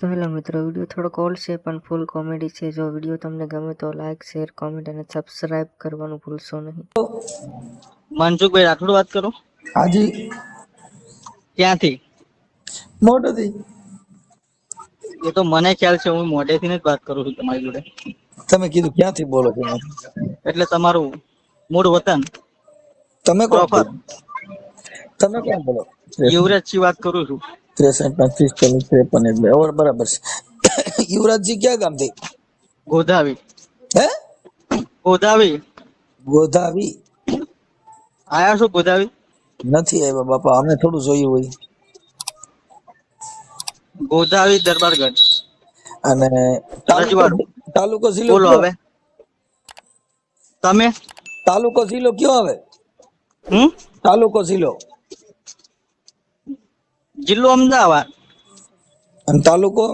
તો હેલો મિત્રો, વિડીયો થોડોક ઓલ્ડ છે પણ ફૂલ કોમેડી છે. જો વિડીયો તમને ગમે તો લાઇક, શેર, કોમેન્ટ અને સબસ્ક્રાઇબ કરવાનું ભૂલશો નહીં. મનસુખભાઈ રાઠોડ વાત કરો. હાજી, ક્યાંથી? મોઢેથી. એ તો મને ખ્યાલ છે, હું મોઢેથી જ વાત કરું છું તમારી જોડે. તમે કીધું ક્યાંથી બોલો છો? એટલે તમારું મૂળ વતન તમે કોણ પ્રોપર. બોલો? તમે કોણ બોલો? યુવરાજજી વાત કરું છું. 63 35 40 53 એટલે ઓર બરાબર છે. યુવરાજજી ક્યાં ગામથી? ગોધાવી. હે? ગોધાવી ગોધાવી આયા છો? ગોધાવી નથી આવ્યા બાપા, અમે થોડું જોયું હોય. ગોધાવી દરબારગઢ અને રજવાડું. તાલુકો જિલ્લો બોલો કયો? હવે તમે. તાલુકો જિલ્લો કયો આવે? તાલુકો જિલ્લો જિલ્લો અમદાવાદ. અને તાલુકો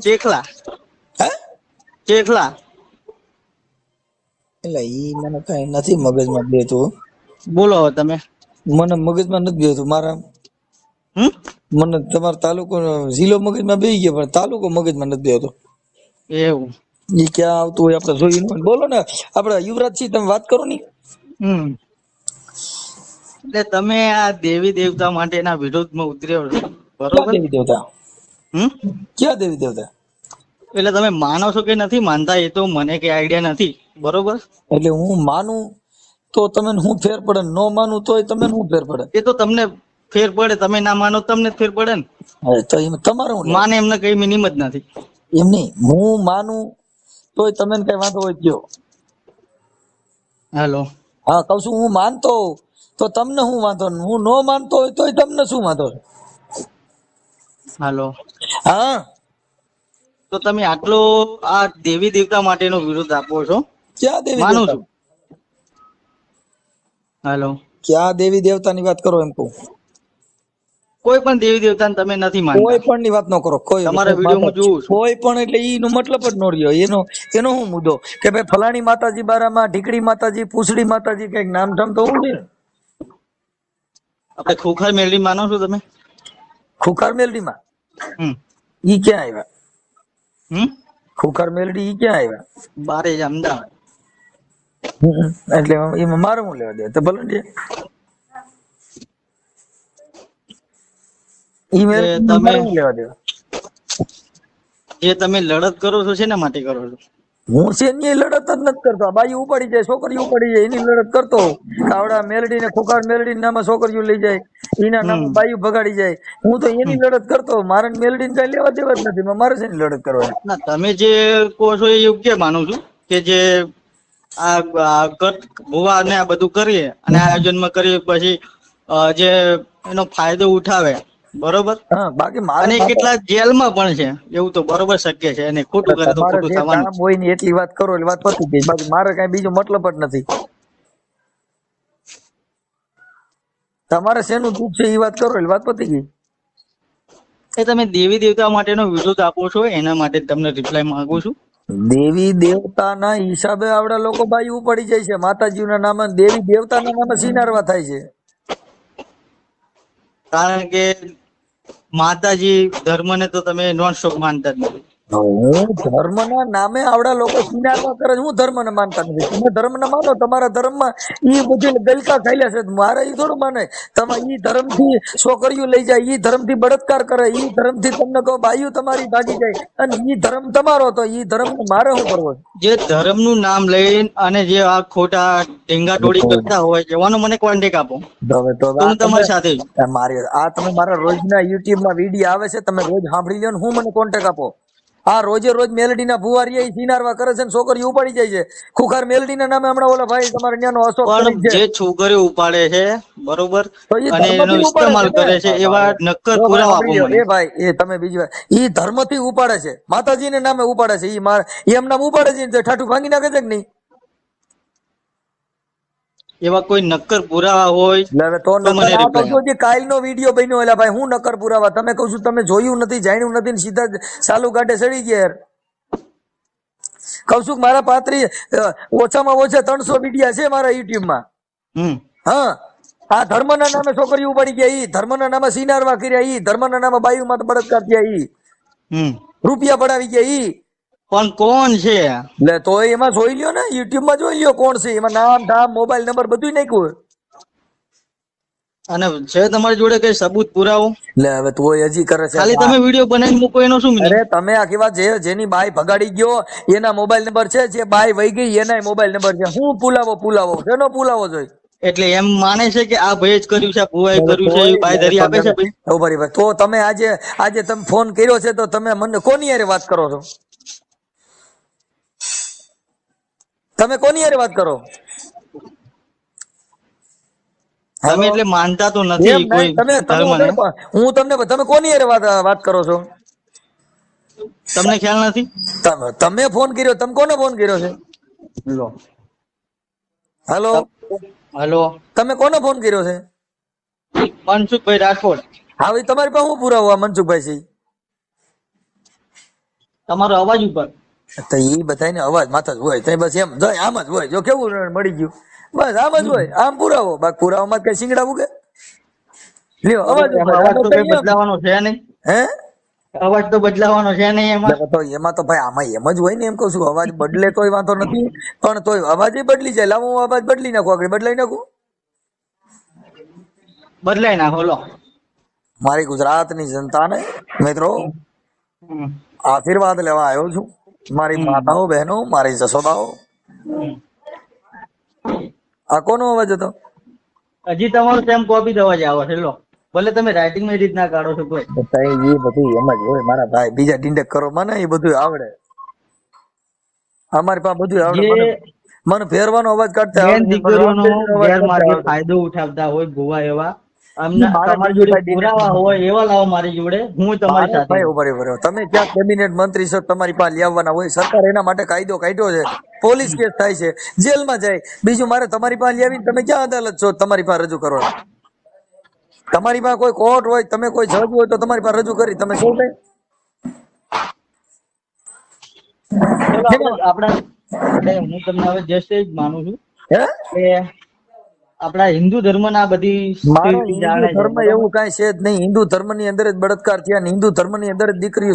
ચેખલા. હે? ચેખલા. એટલે ઈ મને કઈ નથી મગજમાં બેતું. બોલો હવે તમે. મને મગજમાં નથી બેતું મારા. મને તમારો તાલુકો જિલ્લો મગજમાં બેસી ગયો પણ તાલુકો મગજમાં નથી બેતો. એવું? ઈ ક્યાં આવતું હોય આપણે જોયું ન હોય. બોલો ને, આપણે યુવરાજજી તમે વાત કરો ની. એટલે તમે આ દેવી દેવતા માટેના વિરોધમાં ઉતર્યો છો, ક્યાં બરોબર? દેવી દેવતા? ક્યાં દેવી દેવતા? એટલે તમે માનો છો કે નથી માનતા એ તો મને કઈ આઈડિયા નથી, બરોબર? એટલે હું માનું તો તમે હું ફેર પડે, નો માનું તોય તમે શું ફેર પડે? એ તો તમને ફેર પડે, તમે ના માનો તમને જ ફેર પડે ને. હવે તો એમ તમારે હું માને એમને કઈ મિનિમ જ નથી. એમ નહીં, હું માનું તોય તમે કઈ વાંધો હોય કયો? હેલો. હા કઉ છું, હું માનતો તો તમને શું વાંધો, હું નો માનતો હોય તોય તમને શું વાંધો? હેલો. હા, તો તમે આટલો આ દેવી દેવતા માટેનો વિરોધ આપો છો? ક્યાં દેવી માનું દેવતા? છું. હેલો. ક્યાં દેવી દેવતા ની વાત કરો એમ કહું? કોઈ પણ દેવી દેવતાને તમે નથી માનતા? કોઈ પણ ની વાત ન કરો. કોઈ તમારા વિડીયો હું જોઉં છું. કોઈ પણ એટલે ઈનો મતલબ જ ન રહ્યો. એનો શું મુદ્દો કે ભાઈ ફલાણી માતાજી બારામાં ઢીકડી માતાજી, પૂછડી માતાજી કઈક નામ ઠામ તો હોવું જોઈએ. આપણે ખોખર મેળવી માનો છો તમે? ખુખાર મેલડી માં હમ ઈ ક્યાં આવ્યા? હમ ખુખાર મેલડી ઈ ક્યાં આવ્યા? બારે જ અમદાવાદ. એટલે એમાં મારે હું લેવા દે? તો ભલે ને ઈ મેલડી તમે મારે હું લેવા દે? જે તમે લડત કરો છો શેના માટે કરો છો? હું છે એની લડત જ નથી કરતો. બાઈ ઉપાડી જાય, છોકરી ઉપાડી જાય એની લડત કરતો. કાવડા મેલડી ને ખુખાર મેલડી નામે છોકરીઓ લઈ જાય, એના નામે બાયું ભગાડી જાય. હું તો એની લડત કરતો. મારે મેલડી ને કઈ લેવા દેવા જ નથી. મારે છે લડત કરવાની. ના, તમે જે કહો છો એ યોગ્ય માનું છું કે જે આ ગત ભુવા ને આ બધું કરીએ અને આયોજનમાં કરીએ પછી જે એનો ફાયદો ઉઠાવે, બરોબર? હા, બાકી મારે અને કેટલા જેલમાં પણ છે, એવું તો બરોબર શક્ય છે. અને ખોટું કરે તો તમારે ખોટું જે થવાનું કામ હોય ને એટલી વાત કરો એટલે વાત પતી ગઈ. બાકી મારે કઈ બીજો મતલબ જ નથી. તમારે શેનું દુઃખ છે એ વાત કરો એટલે વાત પતી ગઈ. એ તમે દેવી દેવતા માટેનો વિરોધ આપો છો એના માટે તમને રિપ્લાય માંગુ છું. દેવી દેવતાના હિસાબે આવડા લોકો બાઈ ઉપાડી જાય છે. માતાજીના નામે, દેવી દેવતાના નામે સિનારવા થાય છે. કારણ કે માતાજી ધર્મને તો તમે નોન સ્ટોપ માનતા જ નથી. હું ધર્મના નામે આવડા લોકો સિનારવા કરે છે. હું ધર્મને માનતા નથી. તમે ધર્મને માનો, તમારા ધર્મમાં ઈ બધી ગલકા ખાયલા છે. મારે ઈ થોડું માને. તમે ઈ ધર્મથી છોકરીઓ લઈ જાય, ઈ ધર્મથી બળાત્કાર કરે, ઈ ધર્મથી તમને કહો બાયું તમારી ભાગી જાય, અને ઈ ધર્મ તમારો તો ઈ ધર્મ મારે શું કરવો? જે ધર્મનું નામ લઈને અને જે આ ખોટા ઢીંગા ટોળી કરતા હોય એવાનો મને કોન્ટેક્ટ આપો, હવે તો તો હું તમારી સાથે છું. મારી આ તમે મારા રોજના યુટ્યુબમાં વિડીયો આવે છે, તમે રોજ સાંભળી લો ને. હું મને કોન્ટેક્ટ આપો. આ રોજે રોજ મેલડીના ભુવારી સિનારવા કરે છે ને છોકરીઓ ઉપાડી જાય છે. ખુખાર મેલડીના નામે હમણાં ઓલા ભાઈ તમારે ન્યાનો અશોક પણ કરી છે. જે છોકરીઓ ઉપાડે છે, બરોબર, તો ઈ અને એનો ધર્મથી ઉપાડે ઇસ્તેમાલ છે ને. કરે છે એવા નક્કર જો ભાઈ પુરાવા આપો સાંભળી લો. મને. એ ભાઈ એ તમે બીજી વાર ઈ ધર્મથી ઉપાડે છે, માતાજીને નામે ઉપાડે છે. ઈ એમ નામ ઉપાડે છે, ઠાઠું ભાંગી નાખે છે કે નહીં? એવા કોઈ નક્કર પુરાવા હોય હવે તો તો મને નકર આ રિપ્લાય કહો જે કાલનો વિડીયો બન્યો એલા ભાઈ, હું નકર પુરાવા? તમે કહું છું તમે જોયું નથી, જાણ્યું નથી ને સીધા ચાલુ ગાડે ચડી ગયા યાર. કહું છું કે મારા ઓછામાં ઓછા 300 વિડીયા છે મારા યુટ્યુબમાં. હા, આ ધર્મના નામે છોકરીઓ ઉપાડી ગયા, ઈ ધર્મના નામે સિનારવા કર્યા, ઈ ધર્મના નામે બાયુમાં બળાત્કાર થયા, ઈ રૂપિયા પડાવી ગયા ઈ. પણ કોણ છે? લે તો એમાં જોઈ લ્યો ને, યુટ્યુબ માં જોઈ લ્યો કોણ છે. એમાં નામ ધામ મોબાઈલ નંબર બધું નાખ્યું. અને છે તમારી જોડે કઈ સબૂત પુરાવો? લે હવે તું હજી કરે છે. ખાલી તમે વિડીયો બનાવી મૂકો એનો શું meaning? અરે તમે આખી વાત જેની બાઈ ભગાડી ગયો એના મોબાઈલ નંબર છે, જે બાઈ વહી ગઈ એના મોબાઈલ નંબર છે. હું પુલાવો શેનો પુલાવો જોઈ? એટલે એમ માને છે કે આ ભાઈ જ કર્યું છે, ભુવાએ કર્યું છે, એ બાઈ ધરી આપે છે ભાઈ? બરાબર. તો તમે આજે તમે ફોન કર્યો છે તો તમે મને કોની હારે વાત કરો છો? તમે કોની હારે વાત કરો? તમે એટલે માનતા તો નથી કોઈ ધર્મને. હું તમે કોની હારે વાત કરો છો? તમને ખ્યાલ નથી? તમે ફોન કર્યો, તમે કોને ફોન કર્યો છે? લો હેલો હેલો, તમે કોને ફોન કર્યો છે? મનસુખભાઈ રાઠોડ. હા ભાઈ, તમારી પાસે હું પુરાવો આ મનસુખભાઈ છે? તમારો અવાજ ઉપર તો એ બધાને અવાજ માથા જ હોય, તો બસ એમ આમ જ હોય. જો કેવું મળી ગયું, બસ આમ જ હોય. આમ પુરાવો, બાકી પુરાવામાં કઈ શીંગડા ઉગે? લ્યો અવાજ તો કઈ બદલાવાનો છે નહીં. હે અવાજ તો બદલાવાનો છે નહીં એમાં. તો એમાં તો ભાઈ આમાં એમ જ હોય ને. એમ કઉ છું અવાજ બદલે તોય વાંધો નથી, પણ તોય અવાજ બદલી જાય. લાવો હું અવાજ બદલી નાખું, આગળ બદલાઈ નાખું. બદલાઈ નાખો. લો મારી ગુજરાતની જનતાને મિત્રો આશીર્વાદ લેવા આવ્યો છું. મારી માતાઓ બહેનો, મારી જશોદાઓ. આ કોનો અવાજ હતો? હજી તમારો સેમ કોપી દવા જ આવે છે. લો ભલે તમે રાઇટિંગ માં રીત ના કાઢો છો કોઈ. એ બધું એમ જ હોય મારા ભાઈ. બીજા ડિંડક કરો મને, એ બધું આવડે. અમારી પાસે બધું આવડે. મને ફેરવાનો અવાજ કાઢતા ફાયદો ઉઠાવતા હોય ભુવા એવા તમારી જોડે પુરાવા હોય એવા લાવો મારી જોડે. હું તમારી સાથે. તમે ક્યાં કેબિનેટ મંત્રી છો, તમારી પાસે લાવવાના હોય. સરકાર એના માટે કાયદો કાઢ્યો છે. પોલીસ કેસ થાય છે, જેલમાં જાય. બીજું મારે તમારી પાસે લાવીને તમે ક્યાં અદાલત છો તમારી પાસે રજૂ કરો? તમારી પાસે કોઈ કોર્ટ હોય, તમે કોઈ જજ હોય તો તમારી પાસે રજૂ કરી તમે શું થાય? હું તમને હવે જસ્ટ જ માનું છું કે આપણા હિન્દુ ધર્મ ના બધી ધર્મ એવું કઈ છે જ નહીં. હિન્દુ ધર્મ ની અંદર જ બળાત્કાર થયા, હિન્દુ ધર્મ ની અંદર જ દીકરીઓ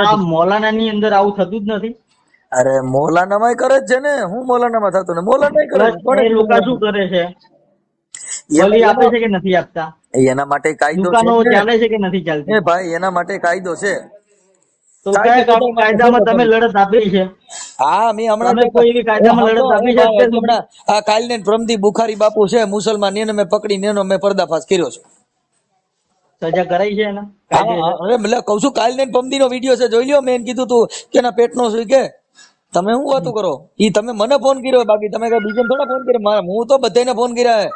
આ મૌલાના ની અંદર આવું થતું જ નથી. અરે મૌલાનામાં કરે જ છે ને. હું મૌલાનામાં થતું ને? મૌલાના કરે છે. લોકો શું કરે છે? બલી આપે છે કે નથી આપતા? એના માટે કાયદો ચાલે છે કે નથી ચાલતી? ભાઈ એના માટે કાયદો છે. તો કયા કાયદામાં તમે લડત આપી છે? હા, મેં હમણાં કોઈ એવી કાયદામાં લડત આપી છે? હમણાં આ કાલને પ્રમદી બુખારી બાપુ છે મુસલમાન, એને મેં પકડીને એનો મેં પર્દાફાશ કર્યો છે. સજા કરાઈ છે એના? અરે એટલે કઉ છું, કાલને પ્રમદી નો વિડીયો છે, જોઈ લ્યો. મેં કીધું તું કે એના પેટનો શું કે તમે શું વાતું કરો? ઈ તમે મને ફોન કર્યો, બાકી તમે કઈ બીજાને થોડા ફોન કર્યો. હું તો બધાને ફોન કર્યા.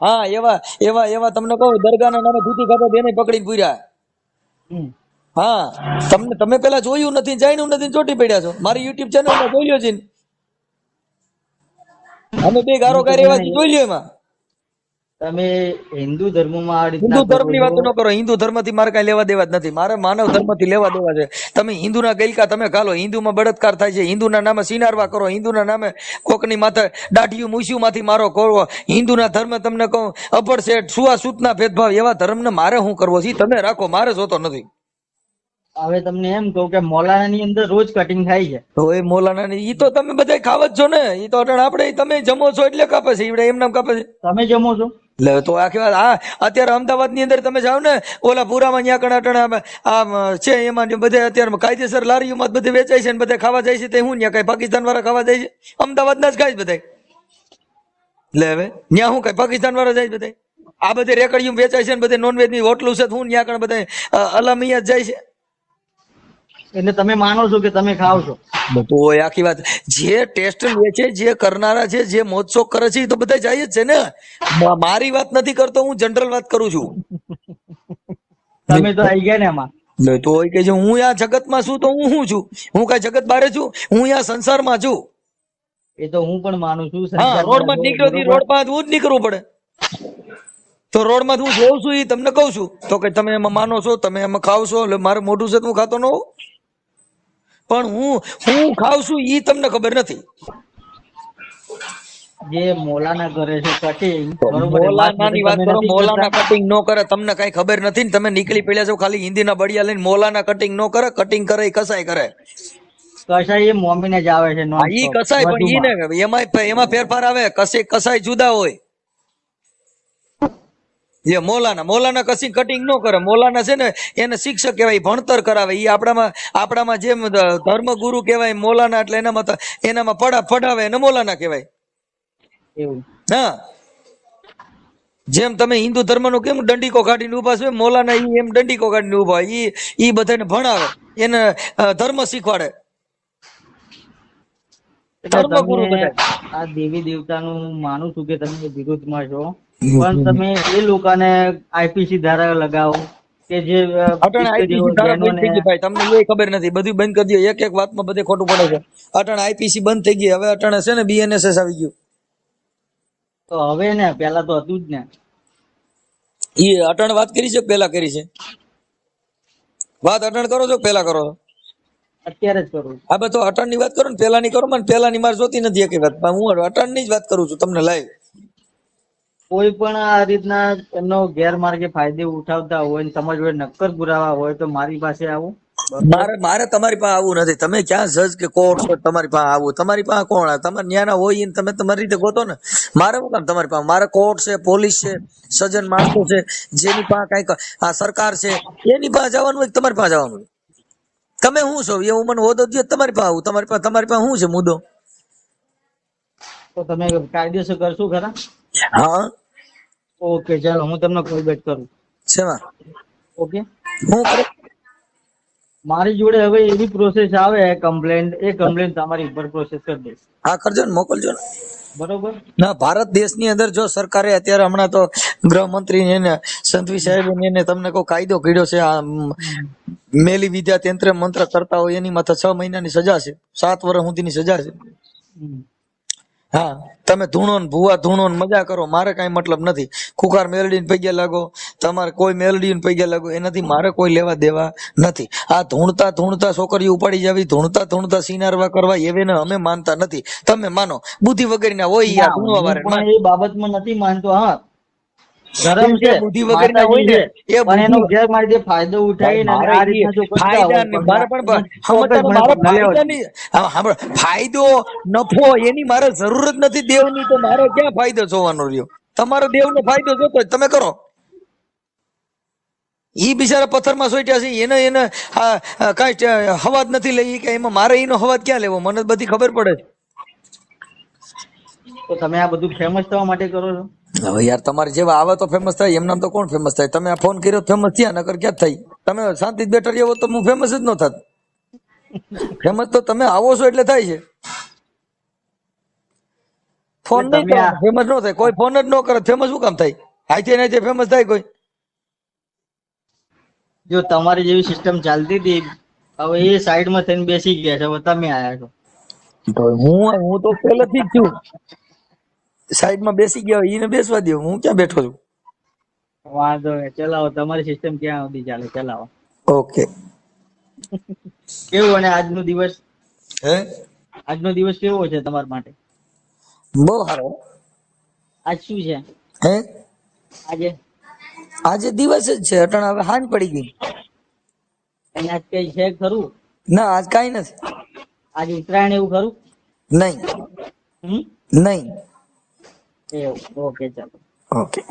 હા, એવા એવા એવા તમને કહું, દરગાહના નામે ધૂતી ખાતા એને પકડીને પૂર્યા. હા, તમે પેલા જોયું નથી, જાણ્યું નથી, ચોટી પડ્યા છો. મારી યુટ્યુબ ચેનલ માં જોઈ લ્યો છે. અમે બે ગારો ગારી એવા જોઈ લ્યો. એમાં તમે હિન્દુ ધર્મમાં હિન્દુ ધર્મ ની વાત ન કરો. હિન્દુ ધર્મ થી મારે કઈ લેવા દેવા જ નથી. મારે માનવ ધર્મ થી લેવા દેવા છે. તમે હિન્દુના ગઈકા તમે ખાલો, હિન્દુમાં બળાત્કાર થાય છે, હિન્દુના નામે સિનારવા કરો, હિન્દુના નામે કોકની માથે દાઢિયું મૂસ્યું માંથી મારો કરવો, હિન્દુના ધર્મ તમને કહું અપરસેટ સુઆસૂતના ભેદભાવ, એવા ધર્મને મારે શું કરવો છે? તમે રાખો, મારે જોતો નથી. હવે તમને એમ કહું કે મૌલાના ની અંદર રોજ કટિંગ થાય છે. તો એ મૌલાના ની ઈ તો તમે બધા ખાવ જ છો ને. ઈ તો આપણે તમે જમો છો એટલે કાપે છે. એવડે એમ નામ કાપે છે. તમે જમો છો લે તો આખી વાત. હા, અત્યારે અમદાવાદ ની અંદર તમે જાઓ ને, ઓલા પુરામાં ત્યાં કણાટણા આમ છે, એમાં બધે અત્યારે કાયદેસર લારીઓમાં બધે વેચાય છે ને બધે ખાવા જાય છે. તે હું ત્યાં કઈ પાકિસ્તાન વાળા ખાવા જાય છે? અમદાવાદ ના જ ખાય બધા. લે હવે ત્યાં હું કઈ પાકિસ્તાન વાળા જાય બધા? આ બધે રેકડીઓ વેચાય છે ને બધે નોનવેજ ની હોટલું છે. હું ત્યાં કણ બધા અલામિયા જાય છે. એટલે તમે માનો છો કે તમે ખાવ છો? તો આખી વાત. જે ટેસ્ટ લે છે, જે કરનારા છે, જે મોજશોખ કરે છે, એ તો બધા જાય જ છે ને. મારી વાત નથી કરતો, હું જનરલ વાત કરું છું. તમે તો આવી ગયા ને એમાં. તો કે હું આ જગત માં છું તો હું શું છું? હું કઈ જગત બારે છું? હું આ સંસારમાં છું. એ તો હું પણ માનું છું. રોડ માં નીકળ્યો, રોડ માં હું જ નીકળવું પડે. તો રોડ માં હું જોઉં છું, એ તમને કઉ છું. તો કે તમે એમાં માનો છો, તમે એમાં ખાવ છો, એટલે મારે મોઢું છે હું ખાતો ન હોઉં. પણ હું ખાવ છું ઈ તમને ખબર નથી. જે મોલાના કરે છે કટિંગ, બરોબર છે, વાત મોલાના ની વાત તમે કરો, નથી મોલાના કરતા. કટિંગ નો કરે, તમને કઈ ખબર નથી ને, તમે નીકળી પડ્યા છો ખાલી હિન્દીના બળિયા લઈને. મોલાના કટિંગ નો કરે, કટિંગ કરે ઈ કસાય કરે. કસાઈ એ મોમીને જ આવે છે હા નોન ઈ સ્ટોપ કસાય, પણ ઈ વધુમાં. ને એમાં ફેરફાર આવે. કસાય જુદા હોય. એ મોલાના કશી કટિંગ નો કરે. મોલાના છે ને એને શિક્ષક કહેવાય, ભણતર કરાવે. ઈ આપણામાં જેમ ધર્મગુરુ કહેવાય મોલાના, એટલે એનામાં પડાવે એને મોલાના કહેવાય. એવું. હા, જેમ તમે હિન્દુ ધર્મનો કેમ દંડીકો કાઢીને ઉભા છો, મોલાના ઈ એમ દંડીકો કાઢીને ઉભા હોય. ઈ બધાને ભણાવે, એને ધર્મ શીખવાડે. એટલે તમે ધર્મગુરુ બધા. આ દેવી દેવતાનું માનું છું કે તમે વિરોધમાં છો, પણ તમે એ લોકોને આઈપીસી ધારા લગાવો કે જે અટણ દીકરીઓ આઈપીસી ધારા બંધ બહેનોને. થઈ ગઈ ભાઈ, તમને એ ખબર નથી. બધું બંધ કરી દો, એક વાતમાં બધે ખોટું પડે છે. અટણ આઈપીસી બંધ થઈ ગઈ, હવે અટણ છે ને બીએનએસએસ આવી ગયું. તો હવે ને પેલા તો હતું જ ને. ઈ અટણ વાત કરી છે પેલા કરી છે? વાત અટણ કરો છો પેલા કરો છો? અત્યારે જ કરું. હા બસ તો અટણ ની વાત કરો ને, પેલા ની કરો. મને પેલા ની મારે જોતી નથી એક વાત. હું અટણ ની જ વાત કરું છું તમને લાઈવ. કોઈ પણ આ રીતના એમનો ગેરમાર્ગે ફાયદો ઉઠાવતા હોય ને તમારી જોડે નક્કર પુરાવા હોય તો મારી પાસે આવો, બરોબર. મારે તમારી પાસે આવવું નથી. તમે ક્યાં જજ કે કોર્ટ છો તમારી પાસે આવું? તમારી પાસે કોણ આવે? તમારે ન્યાના હોય ને તમે તમારી રીતે ગોતો ને. મારે શું કામ તમારી પાસે? મારે કોર્ટ છે, પોલીસ છે, સજ્જન માણસો છે, જેની પાસે કઈક આ સરકાર છે, એની પાસે જવાનું હોય, તમારી પાસે જવાનું હોય. તમે શું છો એ હું મને હોદો દો, તમારી પાસે આવું. તમારી પાસે શું છે મુદ્દો? તો તમે કાયદેસર કરશો ખરા? હા, ઓકે, ચાલો હું તમને કોલ બેક કરું. શેમાં ઓકે. હું કરે? મારી જોડે હવે એવી પ્રોસેસ આવે કમ્પ્લેન, એ કમ્પ્લેન તમારી ઉપર પ્રોસેસ કરી દઈશ, હા કરજો ને, મોકલજો ને. બરોબર. ના, ભારત દેશની અંદર જો સરકારે અત્યારે હમણાં તો ગૃહમંત્રી ને સંઘવી સાહેબ ને તમને કોઈ કાયદો ઘડ્યો છે, આ મેલી વિદ્યા તંત્ર મંત્ર કરતા હોય એની માથે 6 મહિનાની સજા છે, 7 વર્ષ સુધીની સજા છે. હમ. હા, તમે ધૂણો ને ભૂવા ધૂણો ને મજા કરો, મારે કઈ મતલબ નથી. ખુખાર મેલડી ને પૈયા લાગો, તમારે કોઈ મેલડી ને પૈયા લાગો, એનાથી મારે કોઈ લેવા દેવા નથી. આ ધૂણતા છોકરીઓ ઉપાડી જાવી, ધૂણતા સિનારવા કરવા એવેને અમે માનતા નથી. તમે માનો, બુદ્ધિ વગરના હોય ઈ આ ના, ધૂણવા હું વાળા માન. પણ એ બાબતમાં નથી માનતો. હા, ધર્મ છે, એ બુદ્ધિ વગરના હોય માતાજી ને, છે, એ પણ બુદ્ધિ એનો ગેરમાર્ગે ફાયદો ભાઈ ઉઠાવીને અને મારે આ ઈ રીતના જો કરતા ફાયદા હોય ને મારે એનો પણ ચોક્કસપણે મારે પગલાં લેવા ફાયદા જોઈએ. ની સાંભળો, ફાયદો નફો એની મારે જરૂર જ નથી દેવની, તો મારે ક્યાં ફાયદો જોવાનો રહ્યો? તમારો દેવનો ફાયદો જોતો હોય તમે કરો. ઈ બિચારા પથ્થરમાં સોટ્યા છે, એને કઈ હવાજ નથી લઈ કે એમાં મારે એનો હવાજ ક્યાં લેવો? મને બધી ખબર પડે છે. તો તમે આ બધું ફેમસ થવા માટે કરો છો? હવે યાર તમારે જેવા આવે તો ફેમસ થાય, એમનામ તો કોણ ફેમસ થાય? તમે આ ફોન કર્યો ફેમસ થયા, નકર ક્યાં થાય? તમે શાંતિ બેઠા રહ્યો તો હું ફેમસ જ ન થાત. ફેમસ તો તમે આવો છો એટલે થાય છે. ફોન એટલે નહીં તમે આ કરવાનો, ફેમસ ન થાય. કોઈ ફોન જ ન કરે, ફેમસ શું કામ થાય? આઈથી નાઈથી ફેમસ થાય કોઈ? જો તમારી જેવી સિસ્ટમ ચાલતી હતી, હવે એ સાઈડમાં થઈને બેસી ગયા છે, હવે તમે આયા છો. તો હું તો પહેલેથી જ છું. સાઈડમાં બેસી ગયા હોય એને બેસવા દો, હું ક્યાં બેઠો છું? વાંધો નહીં, ચલાવો. તમારી સિસ્ટમ ક્યાં સુધી ચાલે, ચલાવો. ઓકે. કેવું? અને આજનો દિવસ, હે આજનો દિવસ કેવો છે તમારા માટે? બહુ સારો. આજ શું છે? હે આજે આજે દિવસ જ છે, અટાણે હવે હાંજ પડી ગઈ. અને આજ કઈ છે ખરું? ના, આજ કાઈ નથી. આજ ઉત્તરાયણ એવું ખરું? નહીં. હમ. નહીં. એવું. ઓકે, ચાલો. ઓકે.